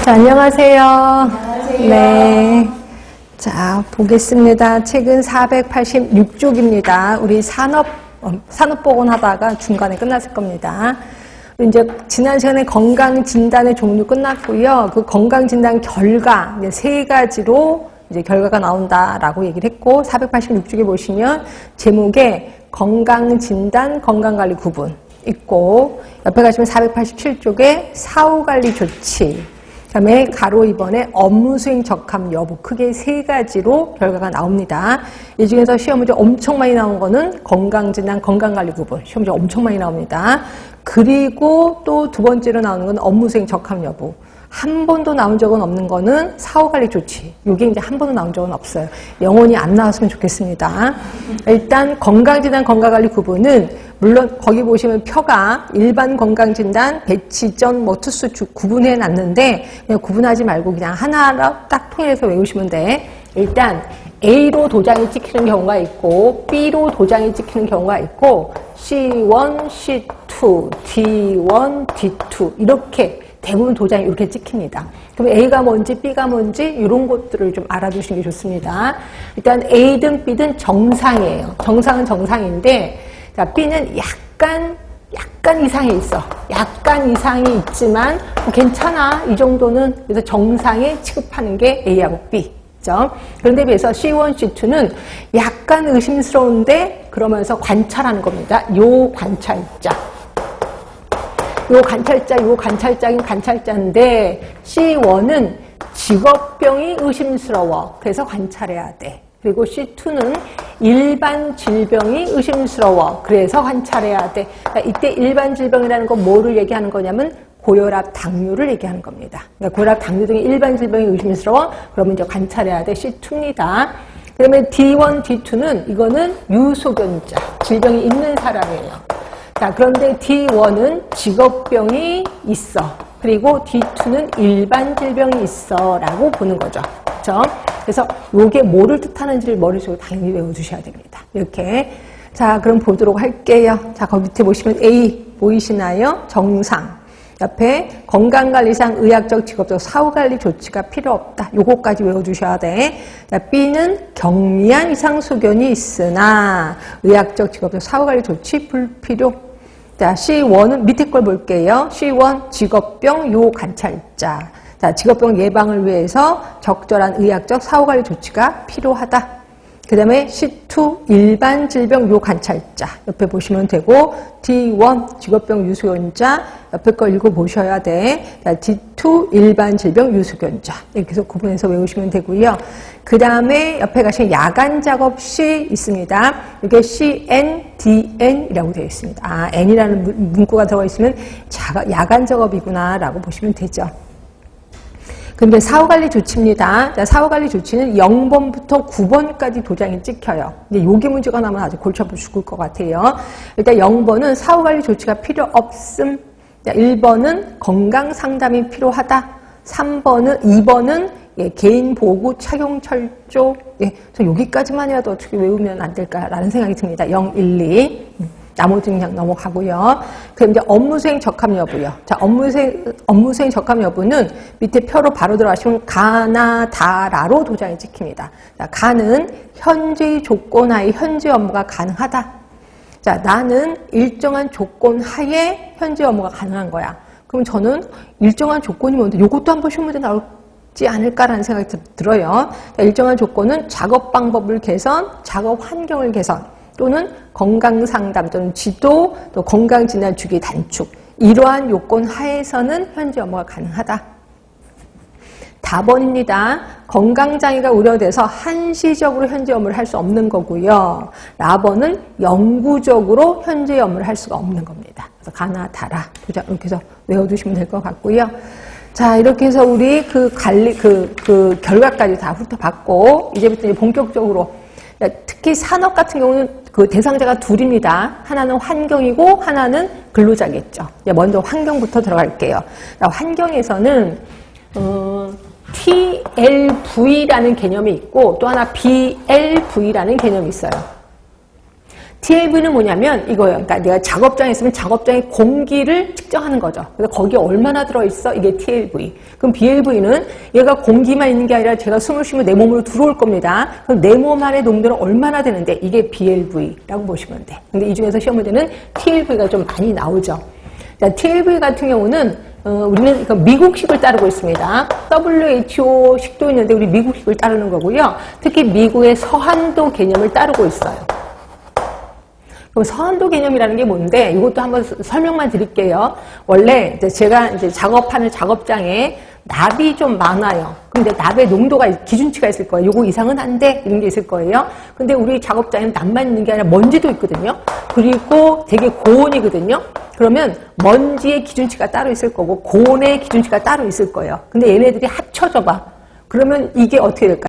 자, 안녕하세요. 안녕하세요. 네. 자, 보겠습니다. 책은 486쪽입니다. 우리 산업보건 하다가 중간에 끝났을 겁니다. 이제 지난 시간에 건강진단의 종류 끝났고요. 그 건강진단 결과, 이제 세 가지로 이제 결과가 나온다라고 얘기를 했고, 486쪽에 보시면 제목에 건강진단, 건강관리 구분 있고, 옆에 가시면 487쪽에 사후관리 조치, 그 다음에 가로 2번에 업무수행 적합 여부, 크게 세 가지로 결과가 나옵니다. 이 중에서 시험 문제 엄청 많이 나온 거는 건강진단, 건강관리 구분, 시험 문제 엄청 많이 나옵니다. 그리고 또 두 번째로 나오는 건 업무수행 적합 여부. 한 번도 나온 적은 없는 거는 사후관리 조치. 이게 이제 한 번도 나온 적은 없어요. 영원히 안 나왔으면 좋겠습니다. 일단 건강진단, 건강관리 구분은 물론 거기 보시면 표가 일반 건강진단, 배치전, 투수 구분해 놨는데 그냥 구분하지 말고 그냥 하나로 딱 통일해서 외우시면 돼. 일단 A로 도장이 찍히는 경우가 있고 B로 도장이 찍히는 경우가 있고 C1, C2, D1, D2 이렇게 대부분 도장이 이렇게 찍힙니다. 그럼 A가 뭔지 B가 뭔지 이런 것들을 좀 알아두시는 게 좋습니다. 일단 A든 B든 정상이에요. 정상은 정상인데 자, B는 약간 이상이 있어. 약간 이상이 있지만 괜찮아. 이 정도는 그래서 정상에 취급하는 게 A하고 B. 그렇죠? 그런데 비해서 C1, C2는 약간 의심스러운데 그러면서 관찰하는 겁니다. 요 관찰자. 요 관찰자긴 관찰자인데 C1은 직업병이 의심스러워. 그래서 관찰해야 돼. 그리고 C2는 일반 질병이 의심스러워. 그래서 관찰해야 돼. 그러니까 이때 일반 질병이라는 건 뭐를 얘기하는 거냐면 고혈압, 당뇨를 얘기하는 겁니다. 그러니까 고혈압, 당뇨 등의 일반 질병이 의심스러워. 그러면 이제 관찰해야 돼. C2입니다. 그 다음에 D1, D2는 이거는 유소견자, 질병이 있는 사람이에요. 자, 그런데 D1은 직업병이 있어. 그리고 D2는 일반 질병이 있어. 라고 보는 거죠. 그렇죠? 그래서 요게 뭐를 뜻하는지를 머릿속에 당연히 외워두셔야 됩니다. 이렇게. 자, 그럼 보도록 할게요. 자, 거기 밑에 보시면 A 보이시나요? 정상. 옆에 건강관리상 의학적, 직업적, 사후관리 조치가 필요 없다. 요거까지 외워두셔야 돼. 자, B는 경미한 이상소견이 있으나 의학적, 직업적, 사후관리 조치 불필요. 자, C1은 밑에 걸 볼게요. C1 직업병 요 관찰자. 자, 직업병 예방을 위해서 적절한 의학적 사후관리 조치가 필요하다. 그 다음에 C2 일반 질병 요 관찰자 옆에 보시면 되고 D1 직업병 유소견자 옆에 걸 읽어보셔야 돼. 자, D2 일반 질병 유소견자 이렇게 해서 구분해서 외우시면 되고요. 그 다음에 옆에 가시면 야간 작업 시 있습니다. 이게 CN, DN이라고 되어 있습니다. 아, N이라는 문구가 들어가 있으면 야간 작업이구나 라고 보시면 되죠. 근데 사후관리 조치입니다. 자, 사후관리 조치는 0번부터 9번까지 도장이 찍혀요. 근데 여기 문제가 나면 아주 골치 아프고 죽을 것 같아요. 일단 0번은 사후관리 조치가 필요 없음. 자, 1번은 건강상담이 필요하다. 2번은 개인 보호 착용 철조. 예, 저 여기까지만이라도 어떻게 외우면 안 될까라는 생각이 듭니다. 0, 1, 2. 나머지는 그냥 넘어가고요. 그럼 이제 업무수행 적합 여부요. 자, 업무수행 적합 여부는 밑에 표로 바로 들어가시면 가나 다라로 도장이 찍힙니다. 자, 가는 현재의 조건 하에 현재 업무가 가능하다. 자, 나는 일정한 조건 하에 현재 업무가 가능한 거야. 그럼 저는 일정한 조건이 뭔데? 이것도 한번 시험 문제 나올지 않을까라는 생각이 들어요. 자, 일정한 조건은 작업 방법을 개선, 작업 환경을 개선. 또는 건강상담 또는 지도, 또 건강진단 주기 단축. 이러한 요건 하에서는 현재 업무가 가능하다. 답번입니다. 건강장애가 우려돼서 한시적으로 현재 업무를 할 수 없는 거고요. 라번은 영구적으로 현재 업무를 할 수가 없는 겁니다. 그래서 가나, 다라. 이렇게 해서 외워두시면 될 것 같고요. 자, 이렇게 해서 우리 그 결과까지 다 훑어봤고, 이제부터 이제 본격적으로 특히 산업 같은 경우는 그 대상자가 둘입니다. 하나는 환경이고 하나는 근로자겠죠. 먼저 환경부터 들어갈게요. 환경에서는 TLV라는 개념이 있고 또 하나 BLV라는 개념이 있어요. TLV는 뭐냐면 이거예요. 그러니까 내가 작업장에 있으면 작업장의 공기를 측정하는 거죠. 그래서 거기에 얼마나 들어있어? 이게 TLV. 그럼 BLV는 얘가 공기만 있는 게 아니라 제가 숨을 쉬면 내 몸으로 들어올 겁니다. 그럼 내 몸 안의 농도는 얼마나 되는데 이게 BLV라고 보시면 돼. 근데 이 중에서 시험 문제는 TLV가 좀 많이 나오죠. 자, TLV 같은 경우는 우리는 미국식을 따르고 있습니다. WHO 식도 있는데 우리 미국식을 따르는 거고요. 특히 미국의 서한도 개념을 따르고 있어요. 그럼 서한도 개념이라는 게 뭔데? 이것도 한번 설명만 드릴게요. 원래 이제 제가 이제 작업하는 작업장에 납이 좀 많아요. 근데 납의 농도가 기준치가 있을 거예요. 요거 이상은 안 돼. 이런 게 있을 거예요. 근데 우리 작업장에는 납만 있는 게 아니라 먼지도 있거든요. 그리고 되게 고온이거든요. 그러면 먼지의 기준치가 따로 있을 거고 고온의 기준치가 따로 있을 거예요. 근데 얘네들이 합쳐져 봐. 그러면 이게 어떻게 될까요?